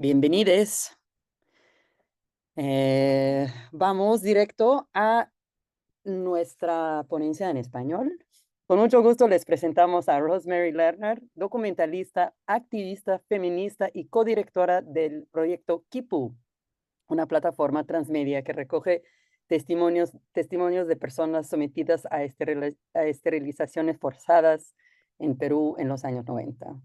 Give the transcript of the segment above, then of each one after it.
Bienvenides. Vamos directo a nuestra ponencia en español. Con mucho gusto les presentamos a Rosemary Lerner, documentalista, activista, feminista y codirectora del proyecto Kipu, una plataforma transmedia que recoge testimonios de personas sometidas a esterilizaciones forzadas en Perú en los años 90.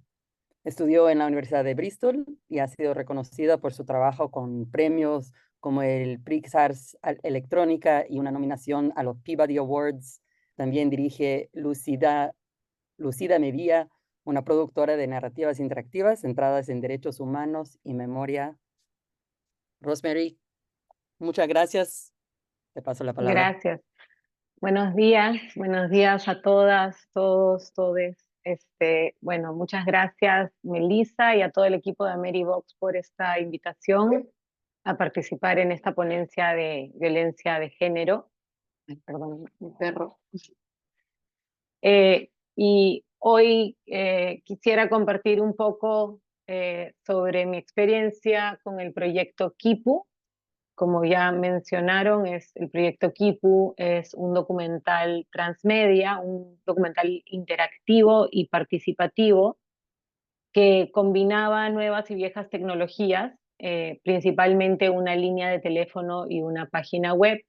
Estudió en la Universidad de Bristol y ha sido reconocida por su trabajo con premios como el Prix Arts Electrónica y una nominación a los Peabody Awards. También dirige Lucida Media, una productora de narrativas interactivas centradas en derechos humanos y memoria. Rosemary, muchas gracias. Te paso la palabra. Gracias. Buenos días a todas, todos, todes. Bueno, muchas gracias, Melissa, y a todo el equipo de Amerivox por esta invitación a participar en esta ponencia de violencia de género. Ay, perdón, mi perro. Y hoy quisiera compartir un poco sobre mi experiencia con el proyecto Kipu. Como ya mencionaron, el proyecto Kipu es un documental transmedia, un documental interactivo y participativo que combinaba nuevas y viejas tecnologías, principalmente una línea de teléfono y una página web,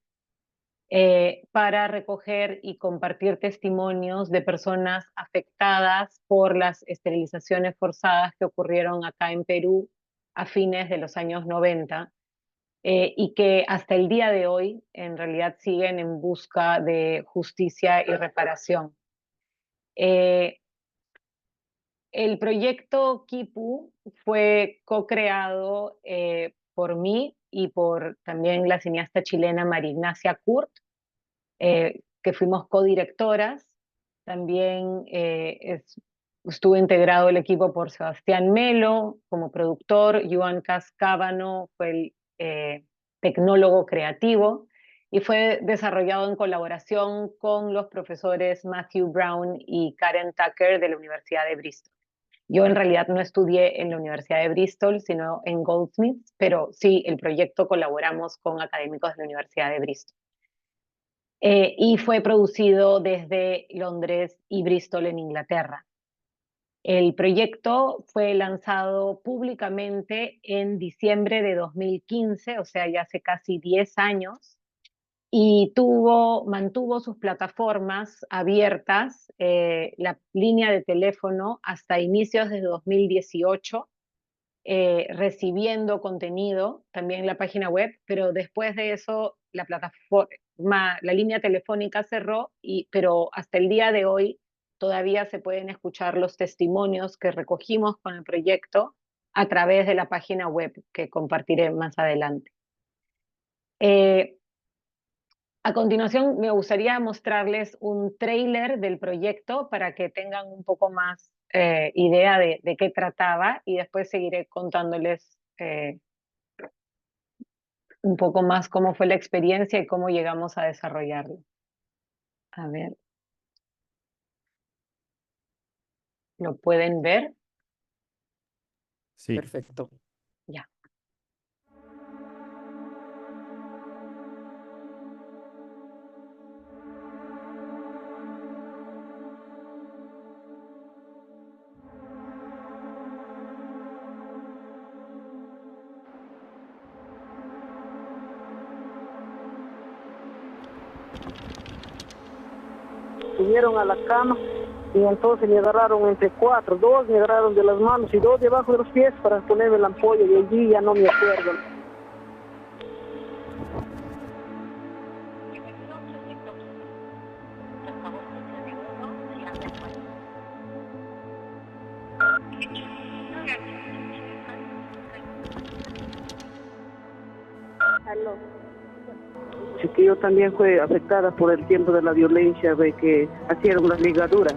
para recoger y compartir testimonios de personas afectadas por las esterilizaciones forzadas que ocurrieron acá en Perú a fines de los años 90. Y que hasta el día de hoy en realidad siguen en busca de justicia y reparación. El proyecto Kipu fue co-creado por mí y por también la cineasta chilena María Ignacia Kurt, que fuimos codirectoras. También estuvo integrado el equipo por Sebastián Melo como productor, Joan Cascábano fue el tecnólogo creativo, y fue desarrollado en colaboración con los profesores Matthew Brown y Karen Tucker de la Universidad de Bristol. Yo en realidad no estudié en la Universidad de Bristol, sino en Goldsmiths, pero sí, el proyecto colaboramos con académicos de la Universidad de Bristol. Y fue producido desde Londres y Bristol en Inglaterra. El proyecto fue lanzado públicamente en diciembre de 2015, o sea, ya hace casi 10 años, y mantuvo sus plataformas abiertas, la línea de teléfono hasta inicios de 2018, recibiendo contenido, también la página web, pero después de eso la línea telefónica cerró, pero hasta el día de hoy todavía se pueden escuchar los testimonios que recogimos con el proyecto a través de la página web que compartiré más adelante. A continuación me gustaría mostrarles un tráiler del proyecto para que tengan un poco más idea de qué trataba, y después seguiré contándoles un poco más cómo fue la experiencia y cómo llegamos a desarrollarlo. A ver. ¿Lo pueden ver? Sí. Perfecto. Ya. Subieron a la cama y entonces me agarraron entre cuatro, dos me agarraron de las manos y dos debajo de los pies para ponerme la ampolla, y allí ya no me acuerdo. Así que yo también fui afectada por el tiempo de la violencia, de que hicieron las ligaduras.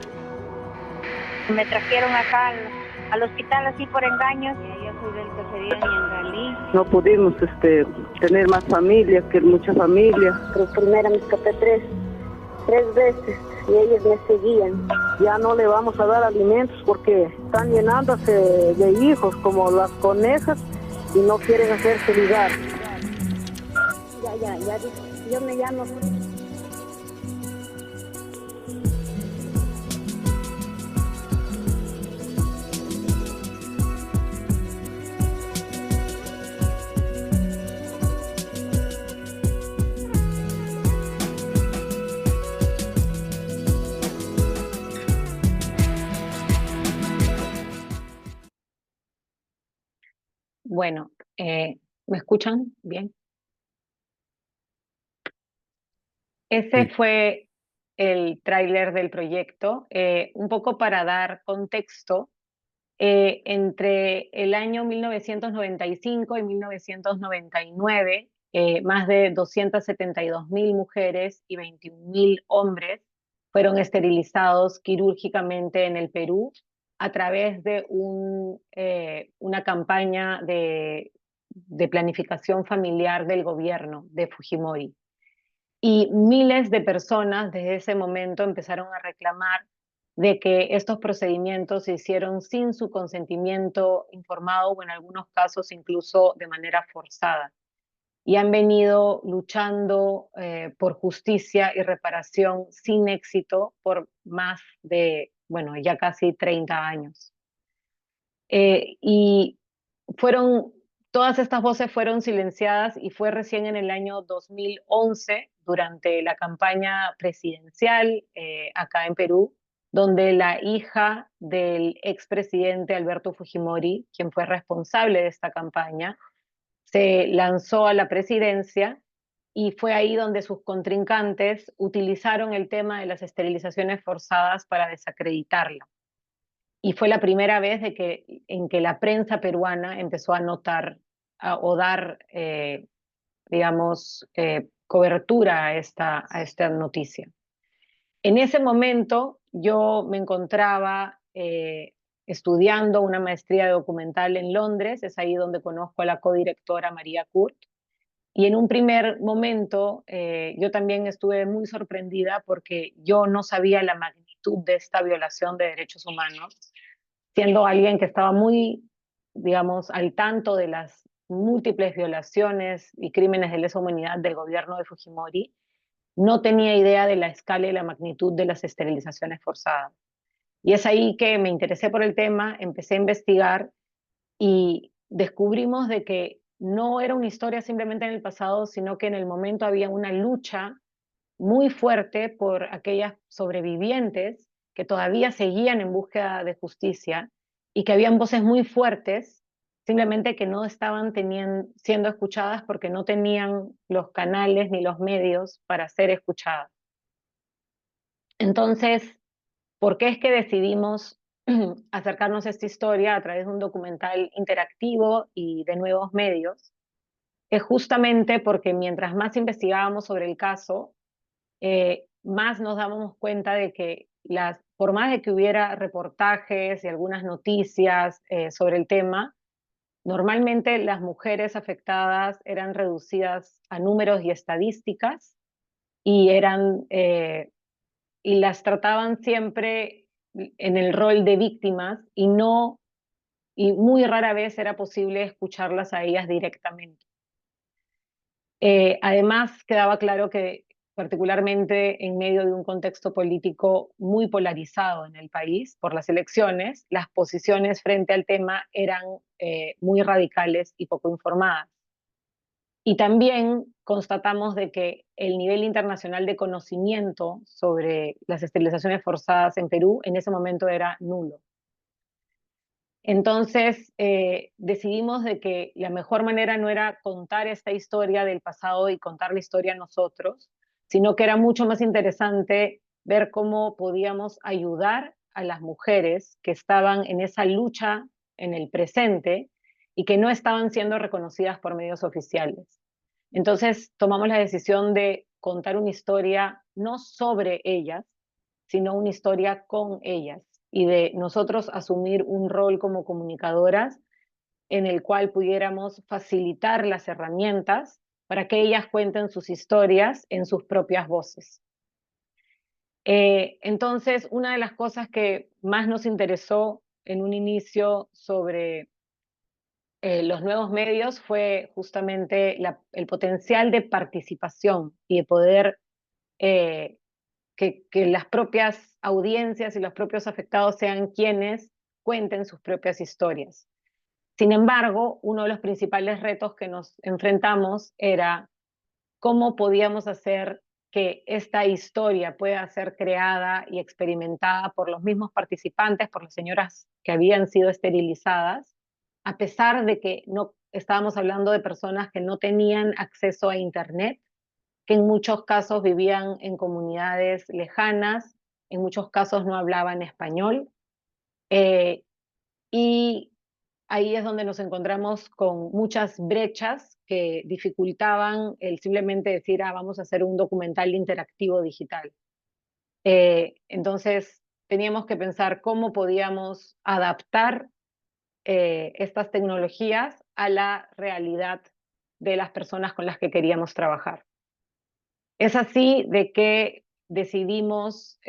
Me trajeron acá al hospital así por engaños. Yo soy del Caserío Ñangalí. No pudimos tener más familias, que mucha familia. Pero primero me escapé tres veces y ellos me seguían. Ya no le vamos a dar alimentos porque están llenándose de hijos como las conejas, y no quieren hacerse lugar. Ya, yo me llamo. Bueno, ¿me escuchan bien? Ese Sí. fue el tráiler del proyecto, un poco para dar contexto. Entre el año 1995 y 1999, más de 272.000 mujeres y 21.000 hombres fueron esterilizados quirúrgicamente en el Perú a través de una campaña de planificación familiar del gobierno de Fujimori. Y miles de personas desde ese momento empezaron a reclamar de que estos procedimientos se hicieron sin su consentimiento informado o en algunos casos incluso de manera forzada. Y han venido luchando por justicia y reparación sin éxito por más de, bueno, ya casi 30 años. Y fueron, todas estas voces fueron silenciadas y fue recién en el año 2011, durante la campaña presidencial acá en Perú, donde la hija del expresidente Alberto Fujimori, quien fue responsable de esta campaña, se lanzó a la presidencia y fue ahí donde sus contrincantes utilizaron el tema de las esterilizaciones forzadas para desacreditarla. Y fue la primera vez en que la prensa peruana empezó a notar o dar, digamos, cobertura a esta noticia. En ese momento yo me encontraba estudiando una maestría de documental en Londres, es ahí donde conozco a la codirectora María Kurt, y en un primer momento yo también estuve muy sorprendida porque yo no sabía la magnitud de esta violación de derechos humanos, siendo alguien que estaba muy, digamos, al tanto de las múltiples violaciones y crímenes de lesa humanidad del gobierno de Fujimori. No tenía idea de la escala y la magnitud de las esterilizaciones forzadas. Y es ahí que me interesé por el tema, empecé a investigar y descubrimos de que no era una historia simplemente en el pasado, sino que en el momento había una lucha muy fuerte por aquellas sobrevivientes que todavía seguían en búsqueda de justicia y que habían voces muy fuertes, simplemente que no estaban siendo escuchadas porque no tenían los canales ni los medios para ser escuchadas. Entonces, ¿por qué es que decidimos acercarnos a esta historia a través de un documental interactivo y de nuevos medios? Es justamente porque mientras más investigábamos sobre el caso, más nos dábamos cuenta de que por más de que hubiera reportajes y algunas noticias sobre el tema, normalmente las mujeres afectadas eran reducidas a números y estadísticas y y las trataban siempre en el rol de víctimas y muy rara vez era posible escucharlas a ellas directamente. Además, quedaba claro que, particularmente en medio de un contexto político muy polarizado en el país por las elecciones, las posiciones frente al tema eran muy radicales y poco informadas. Y también constatamos de que el nivel internacional de conocimiento sobre las esterilizaciones forzadas en Perú en ese momento era nulo. Entonces decidimos de que la mejor manera no era contar esta historia del pasado y contar la historia nosotros, sino que era mucho más interesante ver cómo podíamos ayudar a las mujeres que estaban en esa lucha en el presente y que no estaban siendo reconocidas por medios oficiales. Entonces tomamos la decisión de contar una historia no sobre ellas, sino una historia con ellas y de nosotros asumir un rol como comunicadoras en el cual pudiéramos facilitar las herramientas para que ellas cuenten sus historias en sus propias voces. Entonces, una de las cosas que más nos interesó en un inicio sobre los nuevos medios fue justamente el potencial de participación y de poder que las propias audiencias y los propios afectados sean quienes cuenten sus propias historias. Sin embargo, uno de los principales retos que nos enfrentamos era cómo podíamos hacer que esta historia pueda ser creada y experimentada por los mismos participantes, por las señoras que habían sido esterilizadas, a pesar de que no estábamos hablando de personas que no tenían acceso a Internet, que en muchos casos vivían en comunidades lejanas, en muchos casos no hablaban español, y ahí es donde nos encontramos con muchas brechas que dificultaban el simplemente decir, vamos a hacer un documental interactivo digital. Entonces, teníamos que pensar cómo podíamos adaptar estas tecnologías a la realidad de las personas con las que queríamos trabajar. Es así de que decidimos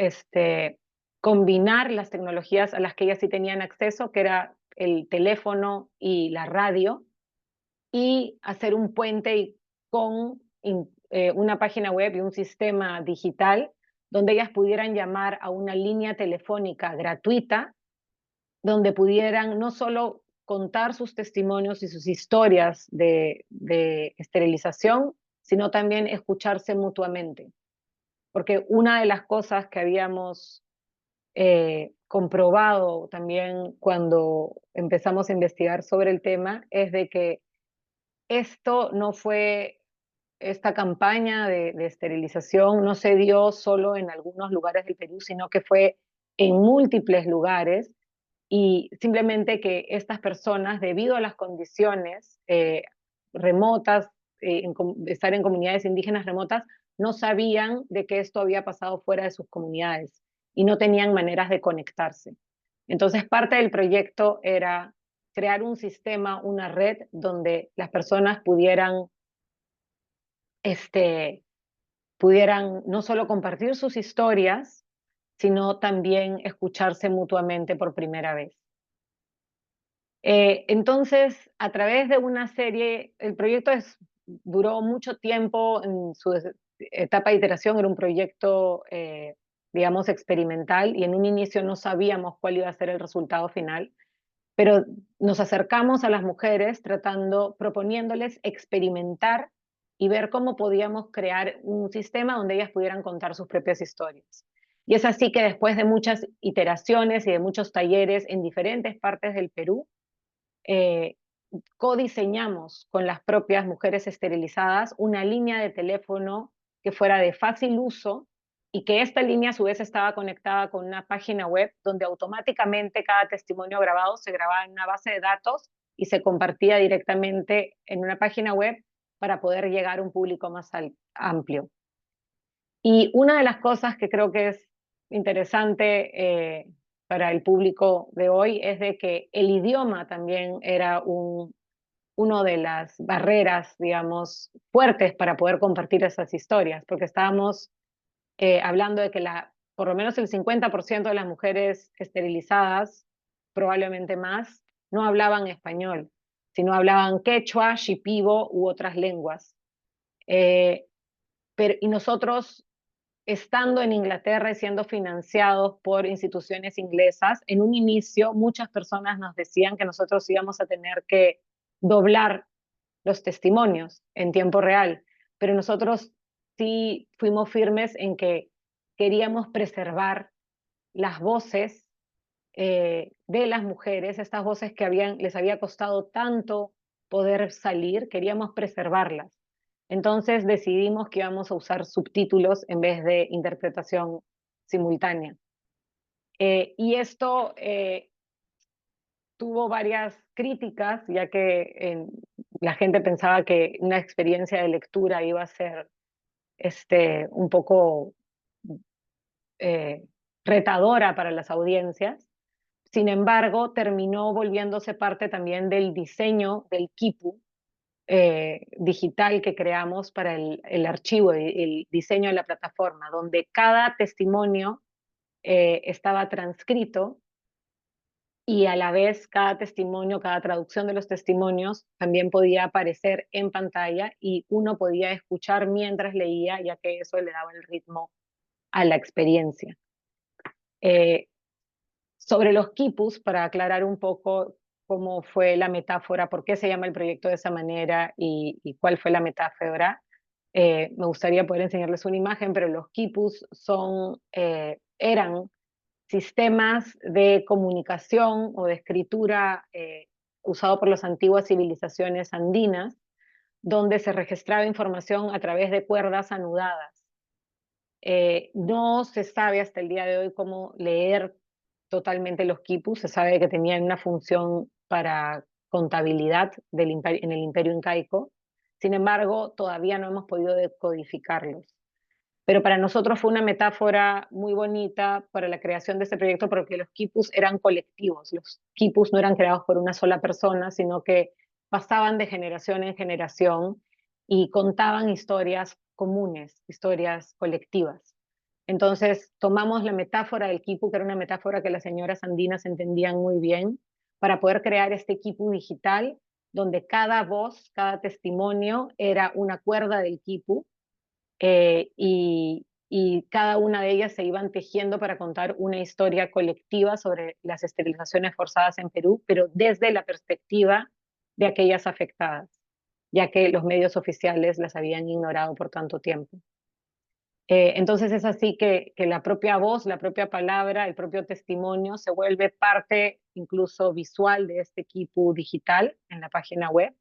combinar las tecnologías a las que ellas sí tenían acceso, que era el teléfono y la radio, y hacer un puente con una página web y un sistema digital donde ellas pudieran llamar a una línea telefónica gratuita, donde pudieran no solo contar sus testimonios y sus historias de esterilización, sino también escucharse mutuamente. Porque una de las cosas que habíamos comprobado también cuando empezamos a investigar sobre el tema es de que esto no fue, esta campaña de esterilización no se dio solo en algunos lugares del Perú, sino que fue en múltiples lugares, y simplemente que estas personas, debido a las condiciones remotas, estar en comunidades indígenas remotas, no sabían de que esto había pasado fuera de sus comunidades y no tenían maneras de conectarse. Entonces, parte del proyecto era crear un sistema, una red donde las personas pudieran no solo compartir sus historias, sino también escucharse mutuamente por primera vez. Entonces, a través de una serie, el proyecto duró mucho tiempo en su etapa de iteración, era un proyecto, digamos, experimental, y en un inicio no sabíamos cuál iba a ser el resultado final, pero nos acercamos a las mujeres proponiéndoles experimentar y ver cómo podíamos crear un sistema donde ellas pudieran contar sus propias historias. Y es así que después de muchas iteraciones y de muchos talleres en diferentes partes del Perú, codiseñamos con las propias mujeres esterilizadas una línea de teléfono que fuera de fácil uso, y que esta línea a su vez estaba conectada con una página web donde automáticamente cada testimonio grabado se grababa en una base de datos y se compartía directamente en una página web para poder llegar a un público más amplio. Y una de las cosas que creo que es interesante para el público de hoy es de que el idioma también era una de las barreras, digamos, fuertes para poder compartir esas historias, porque estábamos hablando de que por lo menos el 50% de las mujeres esterilizadas, probablemente más, no hablaban español, sino hablaban quechua, shipibo u otras lenguas. Y nosotros, estando en Inglaterra y siendo financiados por instituciones inglesas, en un inicio muchas personas nos decían que nosotros íbamos a tener que doblar los testimonios en tiempo real, pero nosotros sí fuimos firmes en que queríamos preservar las voces de las mujeres, estas voces que les había costado tanto poder salir, queríamos preservarlas. Entonces decidimos que íbamos a usar subtítulos en vez de interpretación simultánea. Y esto tuvo varias críticas, ya que la gente pensaba que una experiencia de lectura iba a ser un poco retadora para las audiencias. Sin embargo, terminó volviéndose parte también del diseño del quipu digital que creamos para el archivo, el diseño de la plataforma, donde cada testimonio estaba transcrito y a la vez cada testimonio, cada traducción de los testimonios también podía aparecer en pantalla y uno podía escuchar mientras leía, ya que eso le daba el ritmo a la experiencia. Sobre los quipus, para aclarar un poco cómo fue la metáfora, por qué se llama el proyecto de esa manera y cuál fue la metáfora, me gustaría poder enseñarles una imagen, pero los quipus eran sistemas de comunicación o de escritura usado por las antiguas civilizaciones andinas, donde se registraba información a través de cuerdas anudadas. No se sabe hasta el día de hoy cómo leer totalmente los quipus, se sabe que tenían una función para contabilidad en el imperio incaico, sin embargo, todavía no hemos podido decodificarlos. Pero para nosotros fue una metáfora muy bonita para la creación de este proyecto porque los quipus eran colectivos. Los quipus no eran creados por una sola persona, sino que pasaban de generación en generación y contaban historias comunes, historias colectivas. Entonces tomamos la metáfora del quipu, que era una metáfora que las señoras andinas entendían muy bien, para poder crear este quipu digital, donde cada voz, cada testimonio era una cuerda del quipu, y cada una de ellas se iban tejiendo para contar una historia colectiva sobre las esterilizaciones forzadas en Perú, pero desde la perspectiva de aquellas afectadas, ya que los medios oficiales las habían ignorado por tanto tiempo. Entonces es así que la propia voz, la propia palabra, el propio testimonio se vuelve parte incluso visual de este quipu digital en la página web.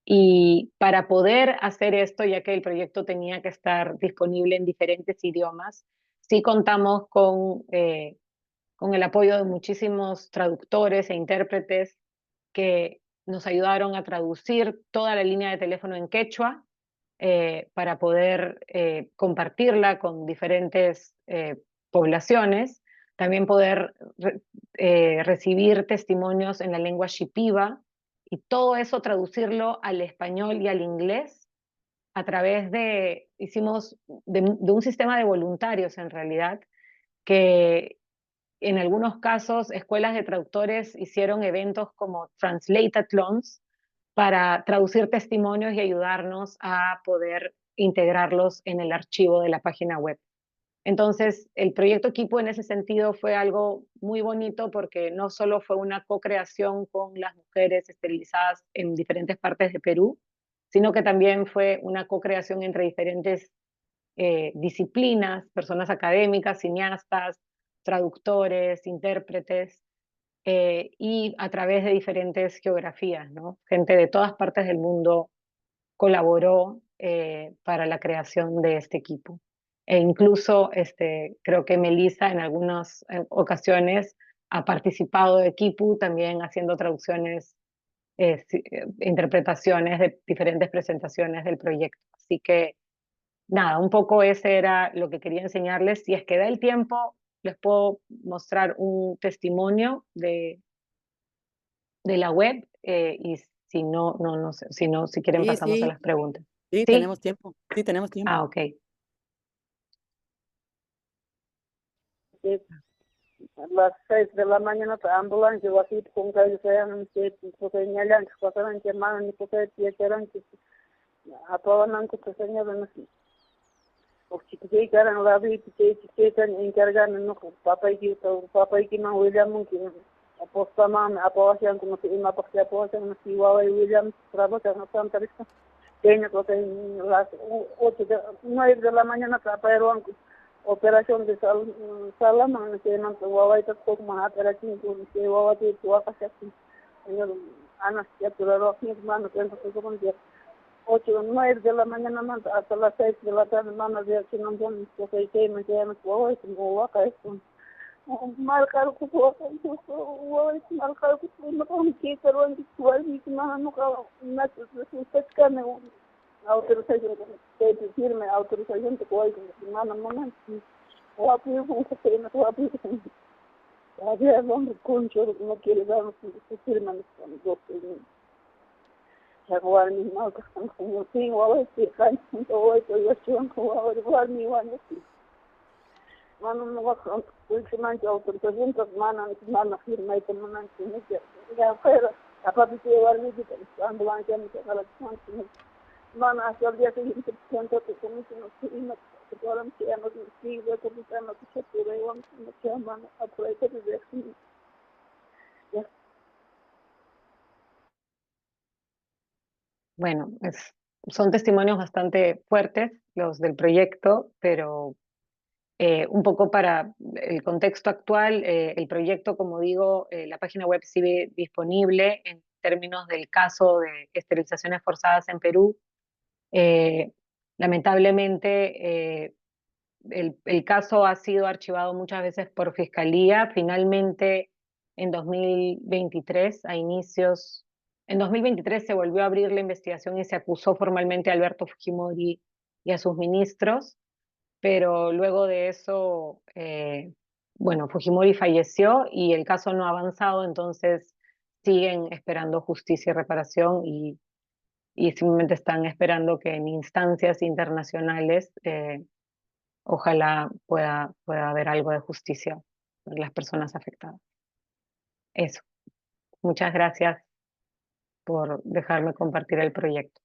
Y para poder hacer esto, ya que el proyecto tenía que estar disponible en diferentes idiomas, sí contamos con el apoyo de muchísimos traductores e intérpretes que nos ayudaron a traducir toda la línea de teléfono en quechua para poder compartirla con diferentes poblaciones, también poder recibir testimonios en la lengua shipiba y todo eso traducirlo al español y al inglés a través hicimos de un sistema de voluntarios en realidad, que en algunos casos escuelas de traductores hicieron eventos como Translate-a-thons para traducir testimonios y ayudarnos a poder integrarlos en el archivo de la página web. Entonces, el proyecto Equipo en ese sentido fue algo muy bonito porque no solo fue una co-creación con las mujeres esterilizadas en diferentes partes de Perú, sino que también fue una co-creación entre diferentes disciplinas, personas académicas, cineastas, traductores, intérpretes, y a través de diferentes geografías, ¿no? Gente de todas partes del mundo colaboró para la creación de este equipo. E incluso creo que Melissa en algunas ocasiones ha participado de equipo también haciendo traducciones, interpretaciones de diferentes presentaciones del proyecto. Así que nada, un poco ese era lo que quería enseñarles. Si es que da el tiempo, les puedo mostrar un testimonio de la web y si no, no sé, si quieren Sí, pasamos a sí, las preguntas. sí, ¿Sí? tenemos tiempo. Sí, tenemos tiempo. Ah, ok. A las 6 de la mañana la ambulancia va así con que sean que señalan que pasaran que mano ni porque eran que a todas las que señalan así. Porque que eran la vida que están encargando no papá y que más William que apostamos apoyan como si una parte apoyan no si va William trabaja no tanta lista. Tiene que las 9 de la mañana trabajaron operación de Salaman, que no te voy a ir a más operación que voy a ir a hacer Ana, ya te lo hago mis manos, pienso que como día 8 o 9 de la mañana hasta las 6 de la tarde, manos de aquí no son, porque que me quedan como voy a caer con marcar que voy marcar que no con que pero en cual mi mano no se pescan autorización que firme autorización que voy con mi mano momento o a pedir un que no va a pedir había donde concho no quiere dar su firma con dos ya jugar mi mano como tengo a ver si can voy to yo chon como a ver mi mano Mana no va últimamente autorización mana firma y como no tiene que ya fuera aparte de llevar mi vida ambulancia me queda la chance mana hasta el día siguiente siento que como si no tiene que ahora me queda no sigue que me no se puede vamos no se mana aprovecha de eso Bueno, son testimonios bastante fuertes los del proyecto, pero un poco para el contexto actual, el proyecto, como digo, la página web sigue disponible en términos del caso de esterilizaciones forzadas en Perú. Eh, Lamentablemente, el caso ha sido archivado muchas veces por fiscalía. Finalmente, en 2023, en 2023 se volvió a abrir la investigación y se acusó formalmente a Alberto Fujimori y a sus ministros, pero luego de eso, bueno, Fujimori falleció y el caso no ha avanzado, entonces siguen esperando justicia y reparación y simplemente están esperando que en instancias internacionales ojalá pueda haber algo de justicia para las personas afectadas. Eso. Muchas gracias por dejarme compartir el proyecto.